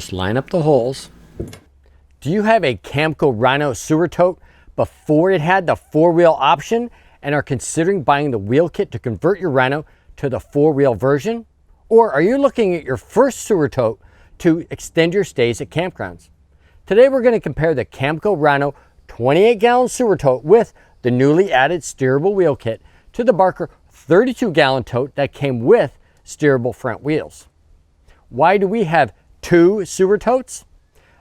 Just line up the holes. Do you have a Camco Rhino sewer tote before it had the 4-wheel option and are considering buying the wheel kit to convert your Rhino to the 4-wheel version? Or are you looking at your first sewer tote to extend your stays at campgrounds? Today we're going to compare the Camco Rhino 28-gallon sewer tote with the newly added steerable wheel kit to the Barker 32-gallon tote that came with steerable front wheels. Why do we have two sewer totes?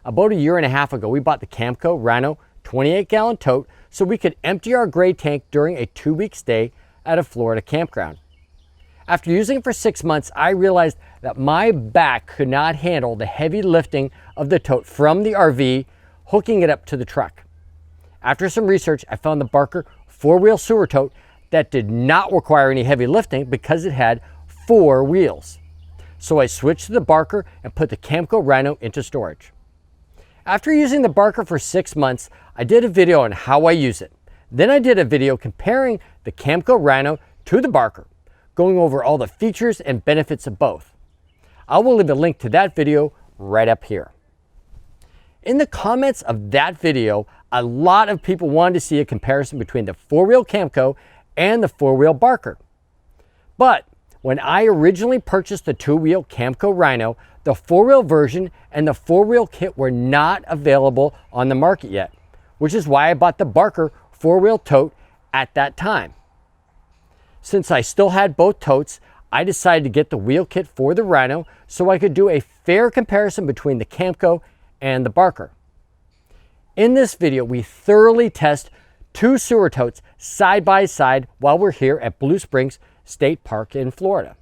About a year and a half ago, we bought the Camco Rhino 28-gallon tote so we could empty our gray tank during a 2-week stay at a Florida campground. After using it for 6 months, I realized that my back could not handle the heavy lifting of the tote from the RV, hooking it up to the truck. After some research, I found the Barker 4-wheel sewer tote that did not require any heavy lifting because it had 4 wheels. So I switched to the Barker and put the Camco Rhino into storage. After using the Barker for 6 months, I did a video on how I use it. Then I did a video comparing the Camco Rhino to the Barker, going over all the features and benefits of both. I will leave a link to that video right up here. In the comments of that video, a lot of people wanted to see a comparison between the 4-wheel Camco and the 4-wheel Barker. But when I originally purchased the 2-wheel Camco Rhino, the 4-wheel version and the 4-wheel kit were not available on the market yet, which is why I bought the Barker 4-wheel tote at that time. Since I still had both totes, I decided to get the wheel kit for the Rhino so I could do a fair comparison between the Camco and the Barker. In this video, we thoroughly test 2 sewer totes side by side while we're here at Blue Springs State Park in Florida.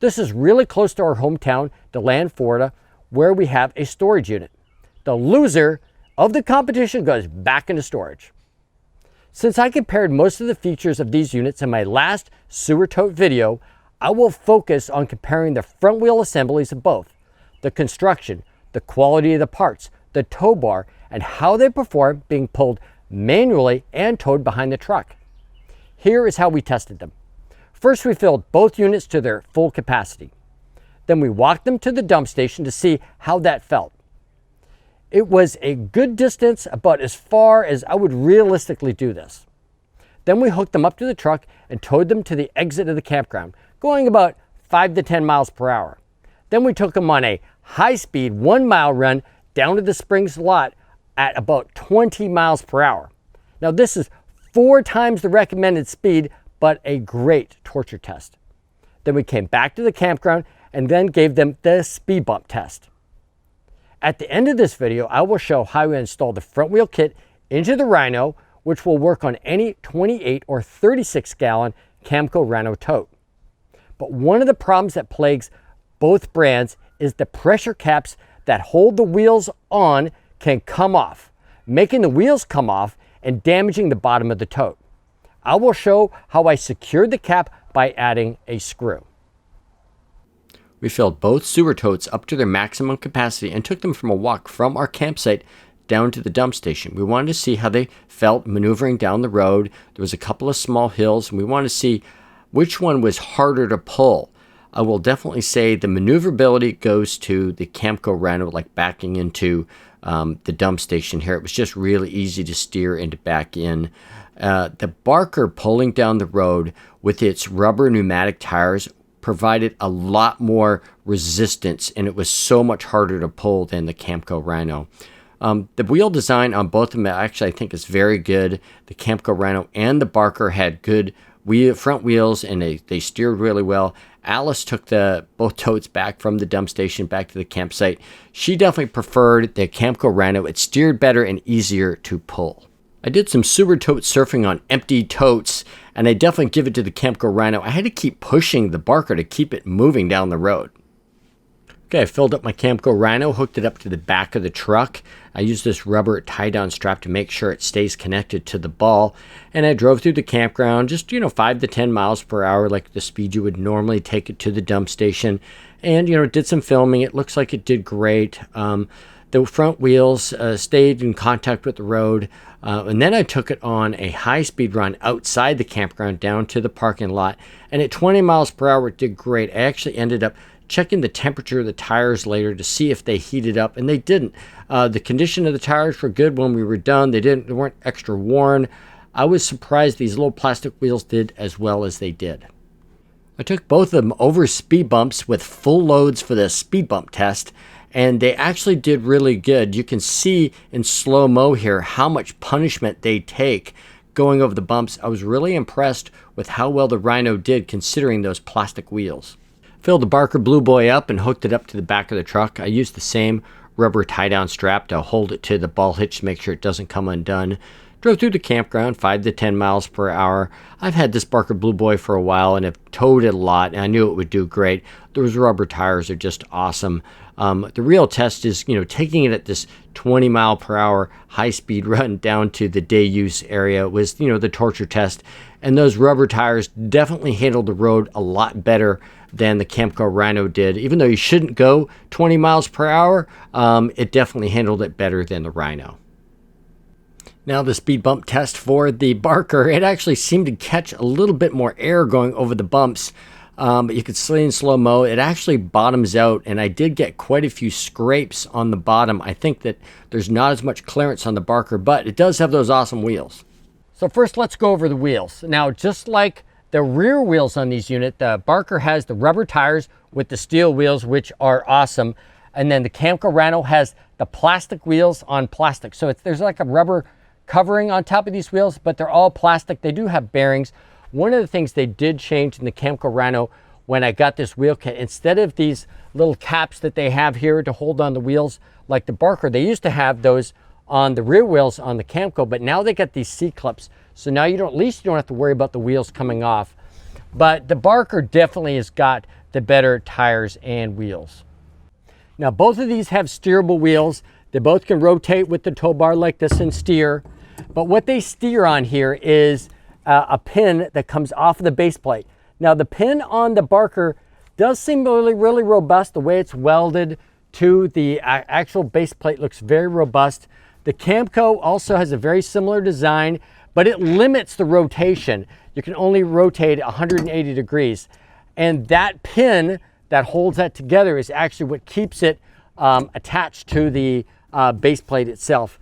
This is really close to our hometown, DeLand, Florida, where we have a storage unit. The loser of the competition goes back into storage. Since I compared most of the features of these units in my last sewer tote video, I will focus on comparing the front wheel assemblies of both, the construction, the quality of the parts, the tow bar, and how they perform being pulled manually and towed behind the truck. Here is how we tested them. First, we filled both units to their full capacity. Then we walked them to the dump station to see how that felt. It was a good distance, about as far as I would realistically do this. Then we hooked them up to the truck and towed them to the exit of the campground, going about 5 to 10 miles per hour. Then we took them on a high-speed 1-mile run down to the Springs lot at about 20 miles per hour. Now this is 4 times the recommended speed, but a great torture test. Then we came back to the campground and then gave them the speed bump test. At the end of this video, I will show how we install the front wheel kit into the Rhino, which will work on any 28 or 36-gallon Camco Rhino tote. But one of the problems that plagues both brands is the pressure caps that hold the wheels on can come off, making the wheels come off and damaging the bottom of the tote. I will show how I secured the cap by adding a screw. We filled both sewer totes up to their maximum capacity and took them from a walk from our campsite down to the dump station. We wanted to see how they felt maneuvering down the road. There was a couple of small hills, and we wanted to see which one was harder to pull. I will definitely say the maneuverability goes to the Camco Rhino, like backing into the dump station here. It was just really easy to steer and to back in. The Barker pulling down the road with its rubber pneumatic tires provided a lot more resistance, and it was so much harder to pull than the Camco Rhino. The wheel design on both of them actually I think is very good. The Camco Rhino and the Barker had good front wheels, and they steered really well. Alice took both totes back from the dump station back to the campsite. She definitely preferred the Camco Rhino. It steered better and easier to pull. I did some sewer tote surfing on empty totes, and I definitely give it to the Camco Rhino. I had to keep pushing the Barker to keep it moving down the road. Okay, I filled up my Camco Rhino, hooked it up to the back of the truck. I used this rubber tie-down strap to make sure it stays connected to the ball, and I drove through the campground just, 5 to 10 miles per hour, like the speed you would normally take it to the dump station, and, did some filming. It looks like it did great. The front wheels stayed in contact with the road, and then I took it on a high-speed run outside the campground down to the parking lot, and at 20 miles per hour it did great. I actually ended up checking the temperature of the tires later to see if they heated up, and they didn't. The condition of the tires were good when we were done. They weren't extra worn. I was surprised these little plastic wheels did as well as they did. I took both of them over speed bumps with full loads for the speed bump test, and they actually did really good. You can see in slow-mo here how much punishment they take going over the bumps. I was really impressed with how well the Rhino did considering those plastic wheels. Filled the Barker Blue Boy up and hooked it up to the back of the truck. I used the same rubber tie-down strap to hold it to the ball hitch to make sure it doesn't come undone. Drove through the campground, 5 to 10 miles per hour. I've had this Barker Blue Boy for a while and have towed it a lot, and I knew it would do great. Those rubber tires are just awesome. The real test is, taking it at this 20 mile per hour high-speed run down to the day use area was, the torture test. And those rubber tires definitely handled the road a lot better than the Camco Rhino did. Even though you shouldn't go 20 miles per hour, it definitely handled it better than the Rhino. Now the speed bump test for the Barker, it actually seemed to catch a little bit more air going over the bumps. But you could see in slow-mo, it actually bottoms out, and I did get quite a few scrapes on the bottom. I think that there's not as much clearance on the Barker, but it does have those awesome wheels. So first, let's go over the wheels. Now, just like the rear wheels on these units, the Barker has the rubber tires with the steel wheels, which are awesome. And then the Camco Rhino has the plastic wheels on plastic. So there's like a rubber covering on top of these wheels, but they're all plastic. They do have bearings. One of the things they did change in the Camco Rhino when I got this wheel kit, instead of these little caps that they have here to hold on the wheels like the Barker, they used to have those on the rear wheels on the Camco, but now they got these C-clips. So now at least you don't have to worry about the wheels coming off. But the Barker definitely has got the better tires and wheels. Now both of these have steerable wheels. They both can rotate with the tow bar like this and steer. But what they steer on here is a pin that comes off of the base plate. Now the pin on the Barker does seem really robust. The way it's welded to the actual base plate looks very robust. The Camco also has a very similar design, but it limits the rotation. You can only rotate 180 degrees. And that pin that holds that together is actually what keeps it attached to the base plate itself.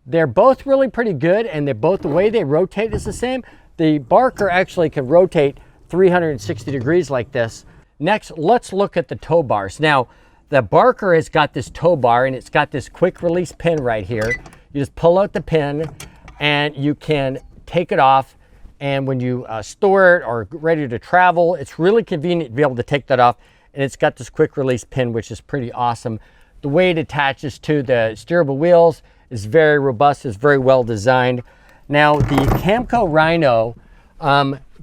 They're both really pretty good, and the way they rotate is the same. The Barker actually can rotate 360 degrees like this. Next, let's look at the tow bars. Now, the Barker has got this tow bar, and it's got this quick release pin right here. You just pull out the pin, and you can take it off. And when you store it or ready to travel, it's really convenient to be able to take that off. And it's got this quick release pin, which is pretty awesome. The way it attaches to the steerable wheels is very robust, is very well designed. Now the Camco Rhino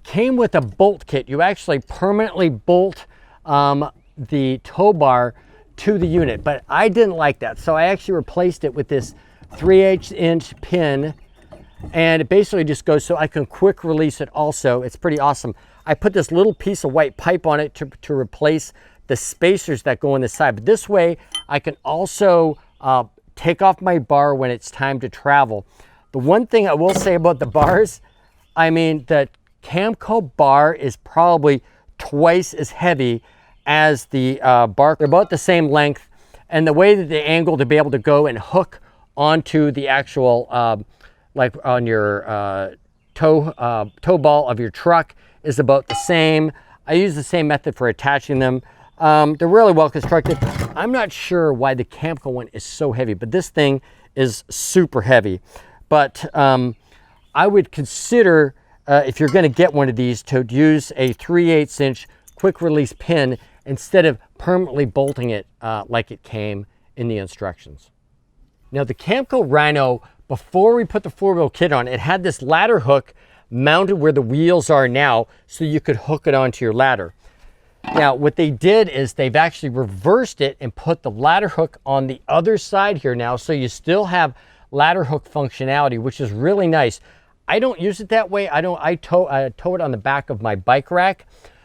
came with a bolt kit. You actually permanently bolt the tow bar to the unit, but I didn't like that. So I actually replaced it with this 3/8 inch pin, and it basically just goes so I can quick release it also. It's pretty awesome. I put this little piece of white pipe on it to replace the spacers that go on the side. But this way I can also take off my bar when it's time to travel. The one thing I will say about the bars, I mean, the Camco bar is probably twice as heavy as the Barker. They're about the same length, and the way that they angle to be able to go and hook onto the actual, like on your tow ball of your truck is about the same. I use the same method for attaching them. They're really well constructed. I'm not sure why the Camco one is so heavy, but this thing is super heavy. But I would consider, if you're gonna get one of these, to use a 3/8 inch quick release pin instead of permanently bolting it like it came in the instructions. Now the Camco Rhino, before we put the 4-wheel kit on, it had this ladder hook mounted where the wheels are now, so you could hook it onto your ladder. Now, what they did is they've actually reversed it and put the ladder hook on the other side here now, so you still have ladder hook functionality, which is really nice. I don't use it that way. I tow it on the back of my bike rack.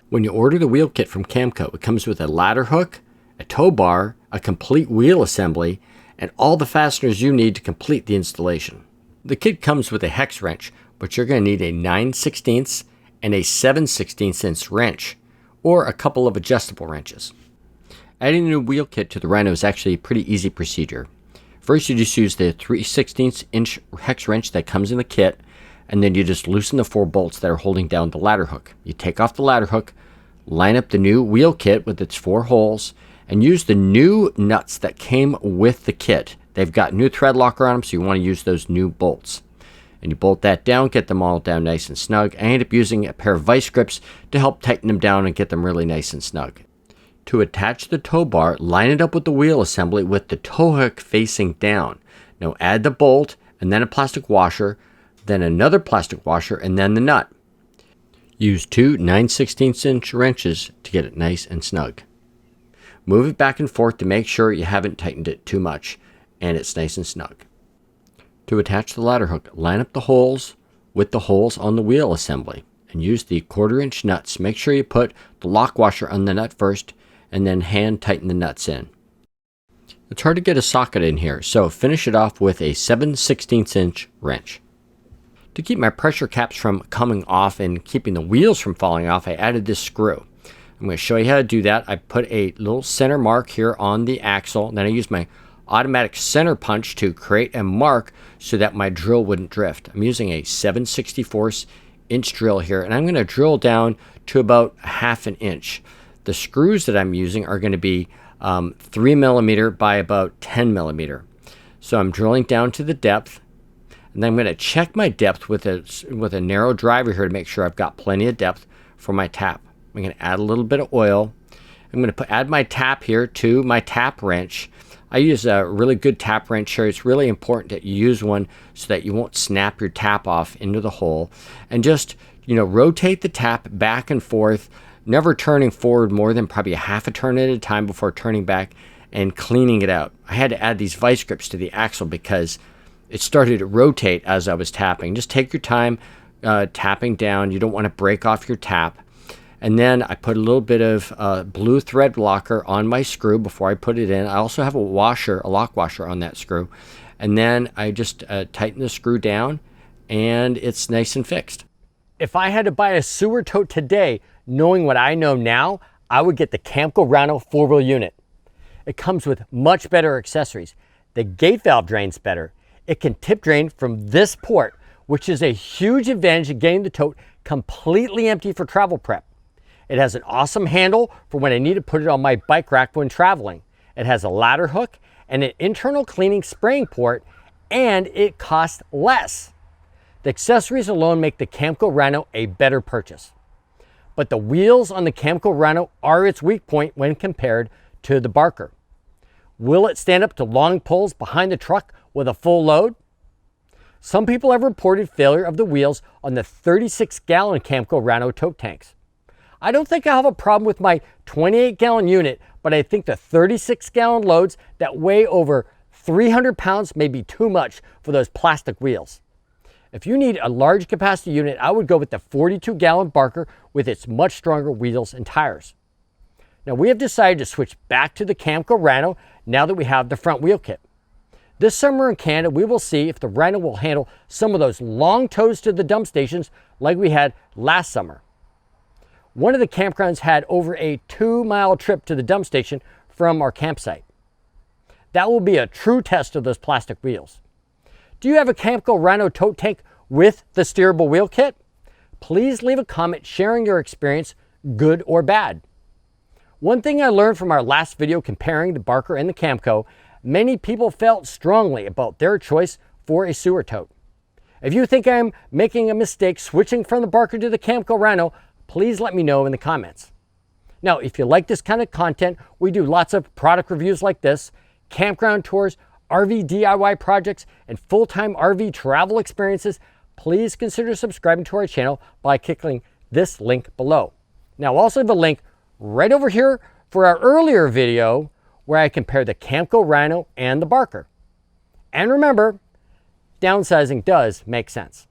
When you order the wheel kit from Camco, it comes with a ladder hook, a tow bar, a complete wheel assembly, and all the fasteners you need to complete the installation. The kit comes with a hex wrench, but you're going to need a 9/16 and a 7/16 wrench. or a couple of adjustable wrenches. Adding a new wheel kit to the Rhino is actually a pretty easy procedure. First, you just use the 3/16 inch hex wrench that comes in the kit, and then you just loosen the 4 bolts that are holding down the ladder hook. You take off the ladder hook, line up the new wheel kit with its 4 holes, and use the new nuts that came with the kit. They've got new thread locker on them, so you want to use those new bolts. And you bolt that down, get them all down nice and snug. I end up using a pair of vice grips to help tighten them down and get them really nice and snug. To attach the tow bar, line it up with the wheel assembly with the tow hook facing down. Now add the bolt and then a plastic washer, then another plastic washer, and then the nut. Use 2 9/16 inch wrenches to get it nice and snug. Move it back and forth to make sure you haven't tightened it too much and it's nice and snug. To attach the ladder hook, line up the holes with the holes on the wheel assembly and use the 1/4 inch nuts. Make sure you put the lock washer on the nut first and then hand tighten the nuts in. It's hard to get a socket in here, so finish it off with a 7/16 inch wrench. To keep my pressure caps from coming off and keeping the wheels from falling off, I added this screw. I'm going to show you how to do that. I put a little center mark here on the axle, and then I use my automatic center punch to create a mark so that my drill wouldn't drift. I'm using a 7/64 inch drill here, and I'm going to drill down to about 1/2 inch. The screws that I'm using are going to be 3 millimeter by about 10 millimeter. So I'm drilling down to the depth, and then I'm going to check my depth with a narrow driver here to make sure I've got plenty of depth for my tap. I'm going to add a little bit of oil. I'm going to add my tap here to my tap wrench. I use a really good tap wrench here. It's really important that you use one so that you won't snap your tap off into the hole. And just, rotate the tap back and forth, never turning forward more than probably 1/2 turn at a time before turning back and cleaning it out. I had to add these vice grips to the axle because it started to rotate as I was tapping. Just take your time tapping down. You don't want to break off your tap. And then I put a little bit of blue thread locker on my screw before I put it in. I also have a lock washer on that screw. And then I just tighten the screw down and it's nice and fixed. If I had to buy a sewer tote today, knowing what I know now, I would get the Camco Rhino 4-wheel unit. It comes with much better accessories. The gate valve drains better. It can tip drain from this port, which is a huge advantage in getting the tote completely empty for travel prep. It has an awesome handle for when I need to put it on my bike rack when traveling. It has a ladder hook and an internal cleaning spraying port, and it costs less. The accessories alone make the Camco Rhino a better purchase. But the wheels on the Camco Rhino are its weak point when compared to the Barker. Will it stand up to long pulls behind the truck with a full load? Some people have reported failure of the wheels on the 36-gallon Camco Rhino tote tanks. I don't think I have a problem with my 28-gallon unit, but I think the 36-gallon loads that weigh over 300 pounds may be too much for those plastic wheels. If you need a large capacity unit, I would go with the 42-gallon Barker with its much stronger wheels and tires. Now we have decided to switch back to the Camco Rhino now that we have the front wheel kit. This summer in Canada, we will see if the Rhino will handle some of those long tows to the dump stations like we had last summer. One of the campgrounds had over a 2-mile trip to the dump station from our campsite. That will be a true test of those plastic wheels. Do you have a Camco Rhino tote tank with the steerable wheel kit? Please leave a comment sharing your experience, good or bad. One thing I learned from our last video comparing the Barker and the Camco, many people felt strongly about their choice for a sewer tote. If you think I'm making a mistake switching from the Barker to the Camco Rhino, please let me know in the comments. Now, if you like this kind of content, we do lots of product reviews like this, campground tours, RV DIY projects, and full-time RV travel experiences. Please consider subscribing to our channel by clicking this link below. Now, I also have a link right over here for our earlier video where I compare the Camco Rhino and the Barker. And remember, downsizing does make sense.